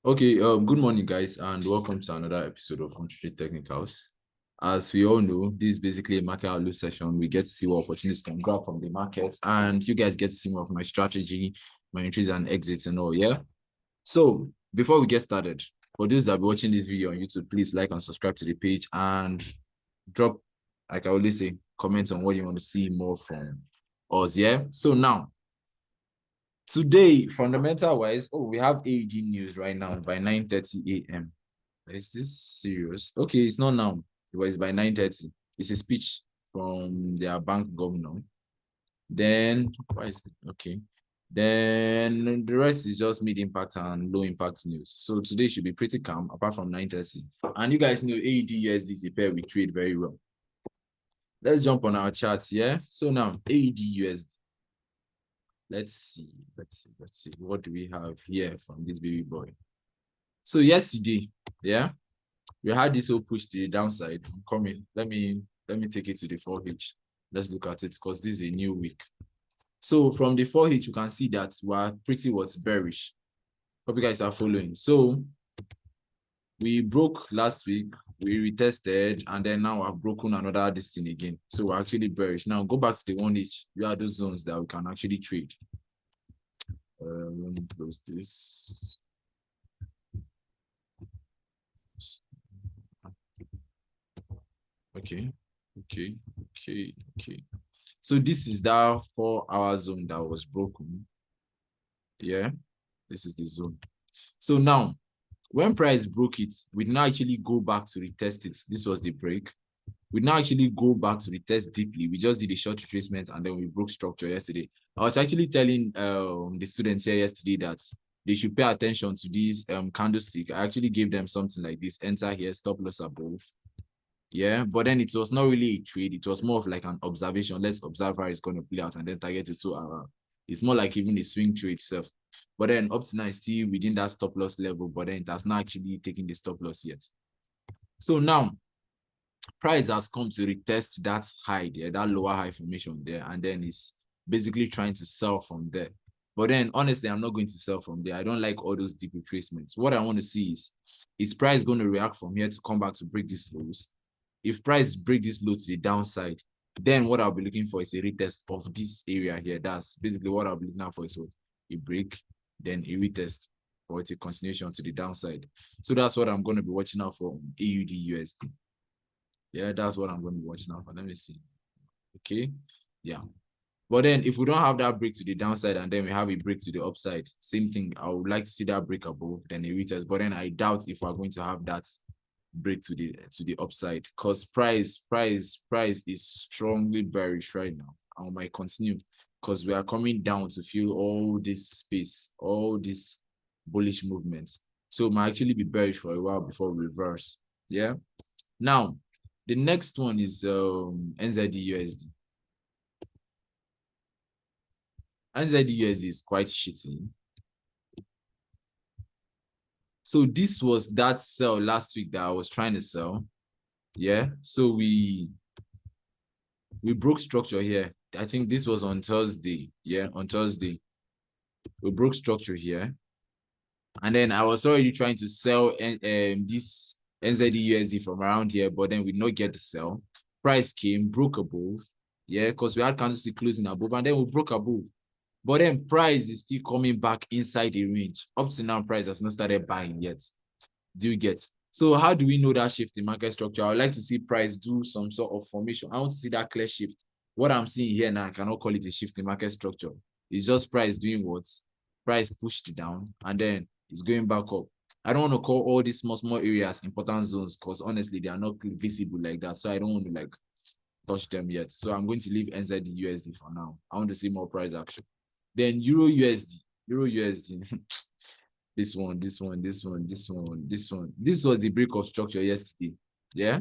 Okay, good morning, guys, and welcome to another episode of Country Technicals. As we all know, this is basically a market outlook session. We get to see what opportunities can grab from the market, and you guys get to see more of my strategy, my entries and exits, and all. Yeah. So before we get started, for those that are watching this video on YouTube, please like and subscribe to the page and drop, like I always say, comments on what you want to see more from us. Yeah. So now, today, fundamental wise, we have AED news right now by 9:30 a.m. Is this serious? Okay, it's not now. It was by 9:30. It's a speech from their bank governor. Then, why is it? Okay. Then the rest is just mid impact and low impact news. So today should be pretty calm, apart from 9:30. And you guys know AED USD is a pair we trade very well. Let's jump on our charts, yeah? So now, AED USD. Let's see. What do we have here from this baby boy? So yesterday, yeah, we had this whole push to the downside. I'm coming. Let me take it to the 4H. Let's look at it because this is a new week. So from the 4H, you can see that we're pretty bearish. Hope you guys are following. So we broke last week, we retested, and then now I've broken another distance again. So we're actually bearish. Now go back to the 1H. We are those zones that we can actually trade. Let me close this. Okay. So this is that 4-hour zone that was broken. Yeah, this is the zone. So now, when price broke it, we now actually go back to retest it. This was the break. We now actually go back to retest deeply. We just did a short retracement and then we broke structure yesterday. I was actually telling the students here yesterday that they should pay attention to this candlestick. I actually gave them something like this: enter here, stop loss above. Yeah, but then it was not really a trade. It was more of like an observation. Let's observe how it's going to play out and then target it to our. It's more like even a swing trade itself. But then up to now, it's still within that stop loss level, but then it has not actually taken the stop loss yet. So now, price has come to retest that high there, that lower high formation there, and then it's basically trying to sell from there. But then, honestly, I'm not going to sell from there. I don't like all those deep retracements. What I want to see is price going to react from here to come back to break these lows? If price break this low to the downside, then what I'll be looking for is a retest of this area here. That's basically what I'll be looking for, is what? A break, then a retest, or it's a continuation to the downside. So that's what I'm going to be watching out for AUD USD. Yeah, that's what I'm going to be watching out for. Let me see. Okay. Yeah. But then if we don't have that break to the downside and then we have a break to the upside, same thing. I would like to see that break above, then a retest. But then I doubt if we're going to have that break to the upside, because price is strongly bearish right now. I might continue because we are coming down to feel all this space, all this bullish movements. So it might actually be bearish for a while before we reverse. Yeah. Now, the next one is NZD USD. NZD USD is quite shitty. So this was that sell last week that I was trying to sell. Yeah. So we broke structure here. I think this was on Thursday. Yeah, on Thursday. We broke structure here. And then I was already trying to sell this NZD USD from around here, but then we did not get the sell. Price came, broke above. Yeah, because we had candlestick closing above, and then we broke above. But then price is still coming back inside the range. Up to now, price has not started buying yet. Do you get? So how do we know that shift in market structure? I would like to see price do some sort of formation. I want to see that clear shift. What I'm seeing here now, I cannot call it a shift in market structure. It's just price doing what? Price pushed down and then it's going back up. I don't want to call all these small areas important zones because honestly, they are not visible like that. So I don't want to like touch them yet. So I'm going to leave NZD USD for now. I want to see more price action. Then Euro USD. This one. This was the break of structure yesterday. Yeah.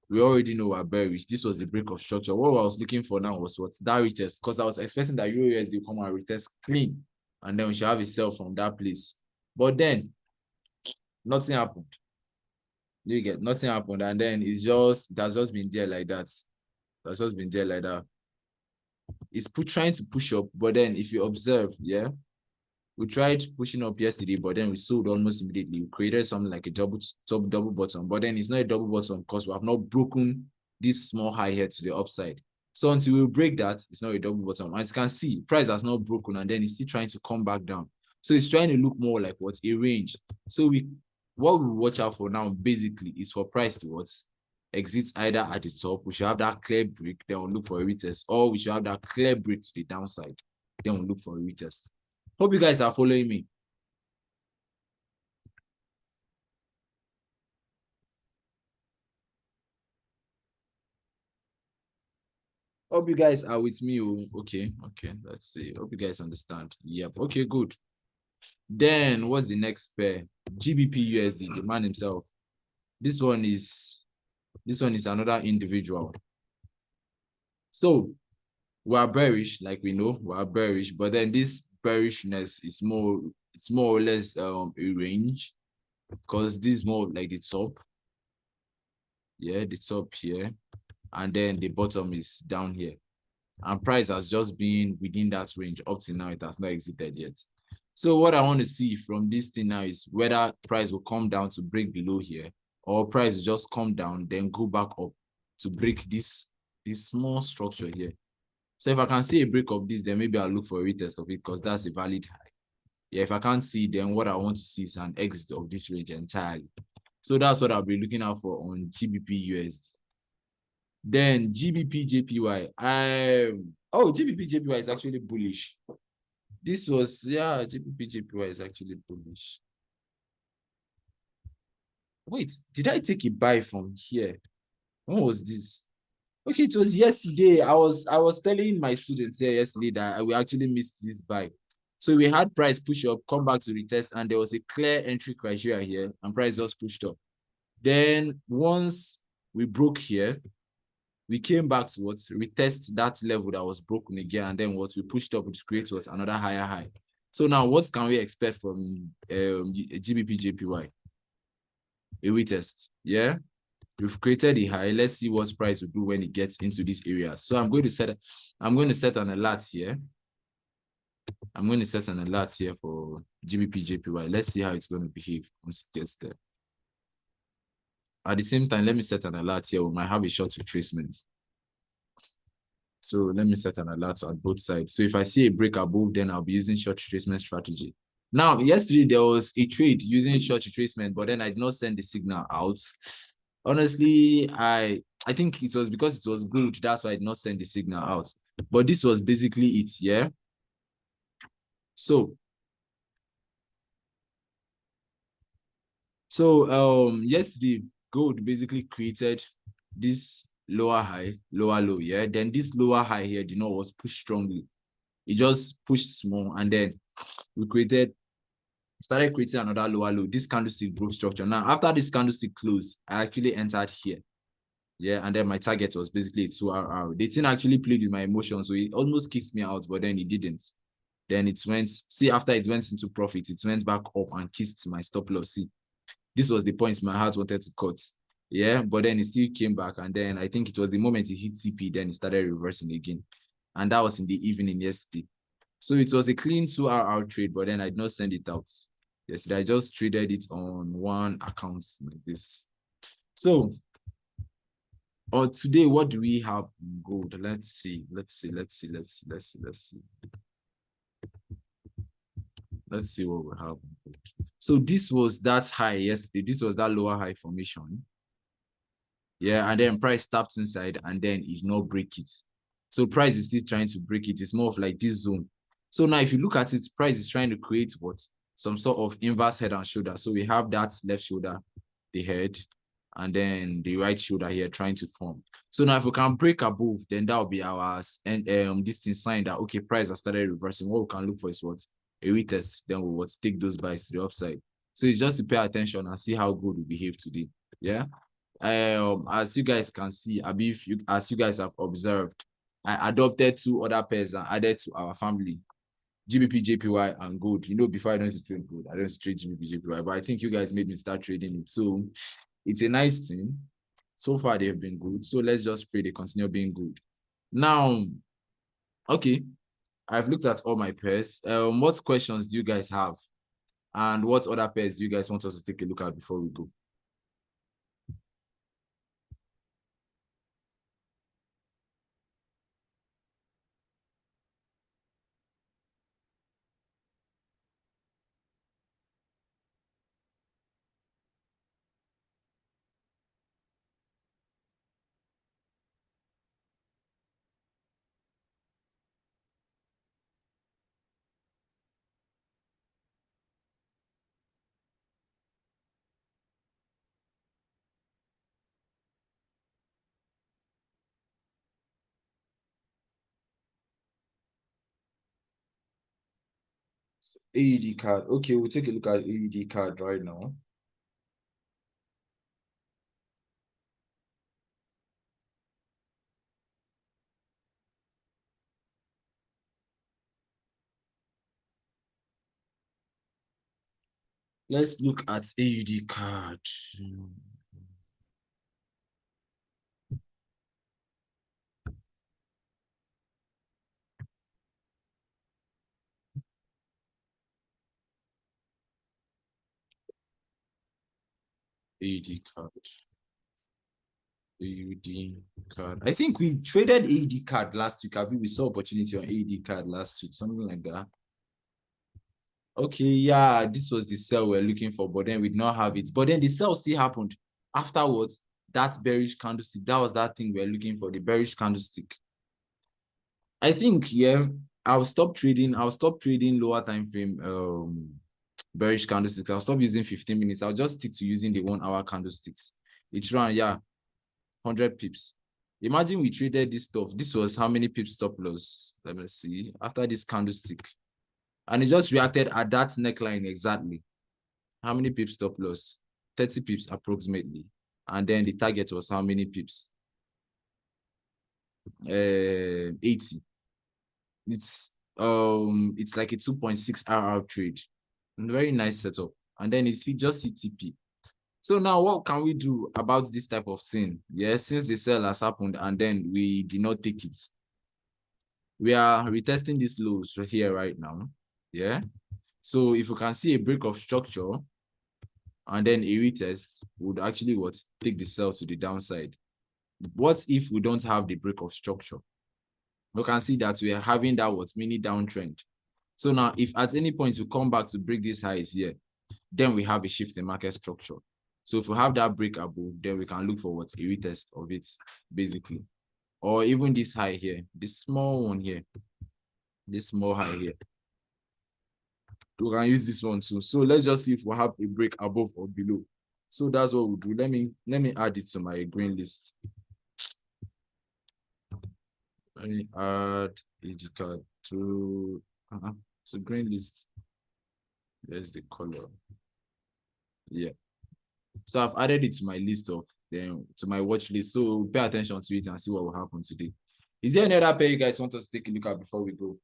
We already know we're bearish. This was the break of structure. What I was looking for now was what? That retest. Because I was expecting that Euro USD will come and retest clean. And then we should have a sell from that place. But then nothing happened. You get nothing happened. And then it has just been there like that. It's trying to push up, but then if you observe, yeah, We tried pushing up yesterday, but then we sold almost immediately. We created something like a double bottom, but then it's not a double bottom because we have not broken this small high here to the upside. So until we break that, it's not a double bottom. As you can see, price has not broken and then it's still trying to come back down. So it's trying to look more like what's a range. So what we watch out for now basically is for price to what? Exit either at the top. We should have that clear break, then we'll look for a retest, or we should have that clear break to the downside, then we'll look for a retest. Hope you guys are following me. Hope you guys are with me. Okay, let's see. Hope you guys understand. Yep, okay, good. Then what's the next pair? GBP USD, the man himself. This one is another individual. So we are bearish, like we know, we are bearish, but then this bearishness is more or less a range, because this is more like the top. Yeah, the top here, and then the bottom is down here. And price has just been within that range up to now. It has not exited yet. So what I want to see from this thing now is whether price will come down to break below here, or price will just come down, then go back up to break this small structure here. So if I can see a break of this, then maybe I'll look for a retest of it because that's a valid high. Yeah, if I can't see, then what I want to see is an exit of this range entirely. So that's what I'll be looking out for on GBP USD. Then GBP JPY. GBP JPY is actually bullish. GBP JPY is actually bullish. Wait, did I take a buy from here? When was this? Okay, it was yesterday. I was telling my students here yesterday that we actually missed this buy. So we had price push up, come back to retest, and there was a clear entry criteria here, and price just pushed up. Then once we broke here, we came back to what? Retest that level that was broken again, and then what we pushed up, which creates what? Another higher high. So now what can we expect from GBP JPY? A retest, yeah? We've created a high. Let's see what price will do when it gets into this area. So I'm going to set an alert here. I'm going to set an alert here for GBP JPY. Let's see how it's going to behave once it gets there. At the same time, let me set an alert here. We might have a short retracement. So let me set an alert on both sides. So if I see a break above, then I'll be using short retracement strategy. Now, yesterday there was a trade using short retracement, but then I did not send the signal out. Honestly, I think it was because it was good. That's why I did not send the signal out. But this was basically it, yeah? So yesterday, gold basically created this lower high, lower low, yeah? Then this lower high here, was pushed strongly. It just pushed small, and then we started creating another lower low. This candlestick broke structure. Now, after this candlestick closed, I actually entered here. Yeah, and then my target was basically a 2 hour. The thing actually played with my emotions, so it almost kicked me out, but then it didn't. Then it went, after it went into profit, it went back up and kissed my stop loss. See, this was the point my heart wanted to cut. Yeah, but then it still came back, and then I think it was the moment it hit CP, then it started reversing again. And that was in the evening yesterday. So it was a clean 2 hour trade, but then I did not send it out. Yesterday, I just traded it on one account like this. So, today, what do we have in gold? Let's see. Let's see what we have. So this was that high yesterday. This was that lower high formation. Yeah, and then price tapped inside, and then it did not break it. So price is still trying to break it. It's more of like this zone. So now if you look at it, price is trying to create what? Some sort of inverse head and shoulder. So we have that left shoulder, the head, and then the right shoulder here trying to form. So now if we can break above, then that will be our this thing sign that, okay, price has started reversing. What we can look for is what? A retest. Then we'll take those buys to the upside. So it's just to pay attention and see how good we behave today. Yeah. As you guys can see, as you guys have observed, I adopted 2 other pairs and added to our family, GBP JPY and gold. Before I don't trade gold, I don't trade GBP JPY, but I think you guys made me start trading it. So it's a nice thing. So far they've been good. So let's just pray they continue being good. Now, okay. I've looked at all my pairs. What questions do you guys have? And what other pairs do you guys want us to take a look at before we go? AED card. Okay, we'll take a look at AED card right now. Let's look at AED card. AED card. AUD card. I think we traded AED card last week. We saw opportunity on AED card last week, something like that. Okay, yeah, this was the sell we're looking for, but then we did not have it. But then the sell still happened afterwards. That bearish candlestick, that was that thing we're looking for, the bearish candlestick. I think, yeah, I'll stop trading lower time frame bearish candlesticks. I'll stop using 15 minutes. I'll just stick to using the 1 hour candlesticks. It's run, yeah, 100 pips. Imagine we traded this stuff. This was how many pips stop loss? Let me see. After this candlestick. And it just reacted at that neckline exactly. How many pips stop loss? 30 pips approximately. And then the target was how many pips? 80. It's like a 2.6 RR trade. Very nice setup. And then it's just hit TP. So now what can we do about this type of thing? Yes, since the sell has happened and then we did not take it. We are retesting these lows right here right now. Yeah. So if you can see a break of structure and then a retest, would actually what? Take the sell to the downside. What if we don't have the break of structure? You can see that we are having that what? Mini downtrend. So now if at any point we come back to break these highs here, then we have a shift in market structure. So if we have that break above, then we can look for what? A retest of it, basically. Or even this high here, this small one here, this small high here. We can use this one too. So let's just see if we have a break above or below. So that's what we'll do. Let me add it to my green list. Let me add AG card to green list. There's the color. Yeah. So I've added it to my list of to my watch list. So pay attention to it and see what will happen today. Is there any other pair you guys want us to take a look at before we go?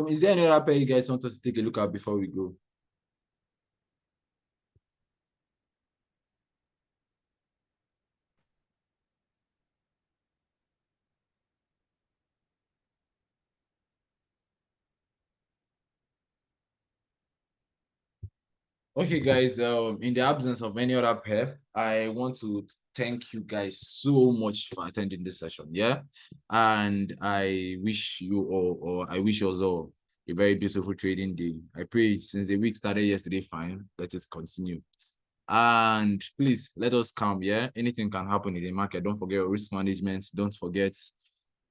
Is there any other pair you guys want us to take a look at before we go? Okay, guys, in the absence of any other pair, I want to thank you guys so much for attending this session. Yeah. And I wish you all, or I wish us all, a very beautiful trading day. I pray since the week started yesterday, fine, let it continue. And please let us come. Yeah. Anything can happen in the market. Don't forget your risk management. Don't forget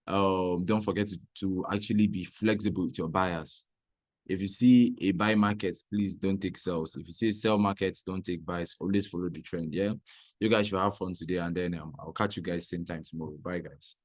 to actually be flexible with your buyers. If you see a buy market, please don't take sells. If you see sell markets, don't take buys. Always follow the trend. Yeah. You guys should have fun today, and then I'll catch you guys same time tomorrow. Bye, guys.